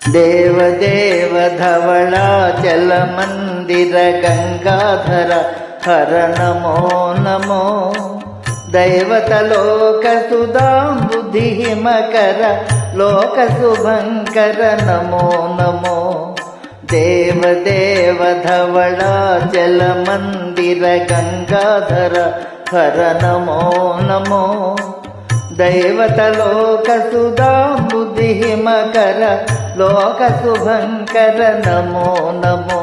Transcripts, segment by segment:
దేవదేవ ధవళాచల మందిర గంగాధర హర నమో నమో దైవతలోక సుధాంబుధి మకర లోక శుభంకర నమో నమో దేవదేవ ధవళాచల మందిర గంగాధర హర నమో నమో దైవతలోక సుధాంబుధి మకర లోక శుభంకర నమో నమో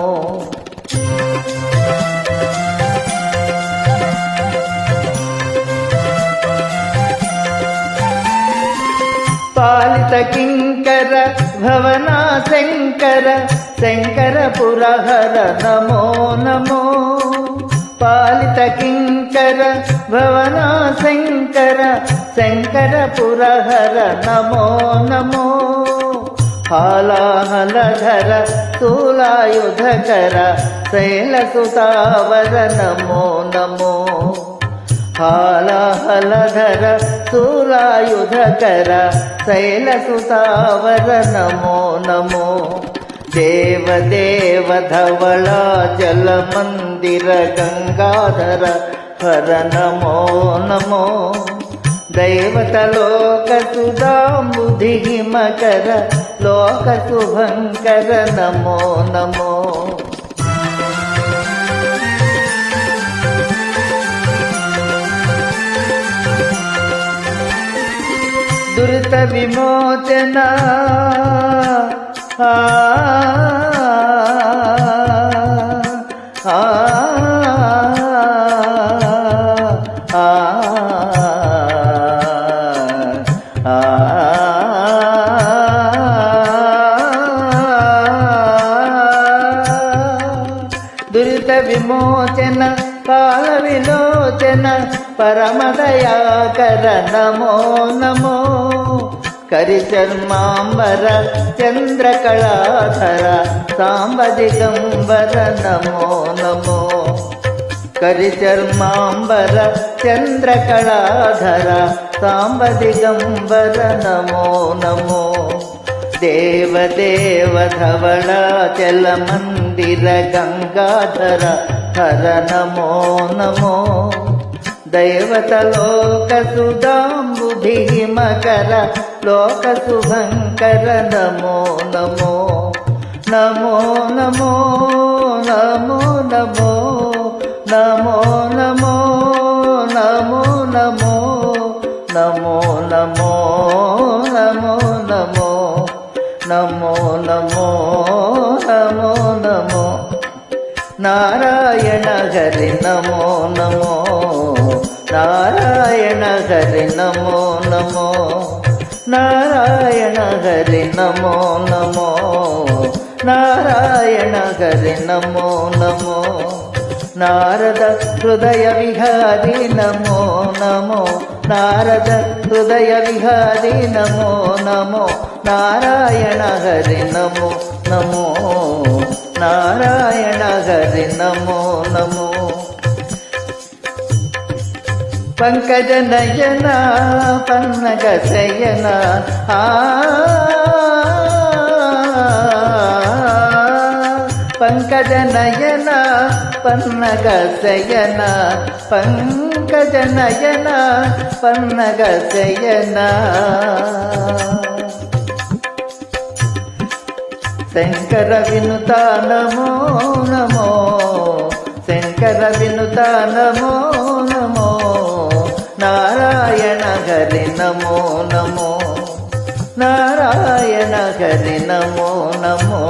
పాలిత కింకర భవనా శంకర శంకర పురహర నమో నమో పాలిత కింకర భవనా శంకర శంకర పురహర నమో నమో హాలాహలధర స్థూలాయుధకర శైలసుతావర నమో నమో హాలాహలధర స్థూలాయుధకర శైలసుతావర నమో నమో దేవదేవ ధవళాచల మందిర గంగాధర హర నమో నమో దైవతలోక సుధాంబుధి మకర లోక శుభంకర నమో నమో దురిత విమోచన దురిత విమోచన కాల విలోచన పరమదయాకర నమో నమో కరిచర్మాంబర చంద్రకళాధర సాంబ దిగంబర నమో నమో కరిచర్మాంబర చంద్రకళాధర సాంబ దిగంబర నమో నమో దేవదేవ ధవళాచల మందిర గంగాధర హర నమో నమో దైవతలోక సుధాంబుధి మకర లోక శుభంకర నమో నమో నమో నమో నమో నమో నమో నమో నమో నమో నమో నమో నమో నమో నమో నమో నమో నమో నారాయణ హరి నమో నమో నారాయణ హరి నమో నమో నారాయణ హరి నమో నమో నారాయణ హరి నమో నమో నారద హృదయ విహారి నమో నమో నారద హృదయ విహారి నమో నమో నారాయణ హరి నమో నమో నారాయణ హరి నమో నమో పంకజ నయన పన్నగ శయన పంకజ నయన పన్నగ శయన పంకజ నయన పన్నగ శయన శంకర వినుత నమో నమో శంకర వినుత నమో నమో నారాయణ హరి నమో నమో నారాయణ హరి నమో నమో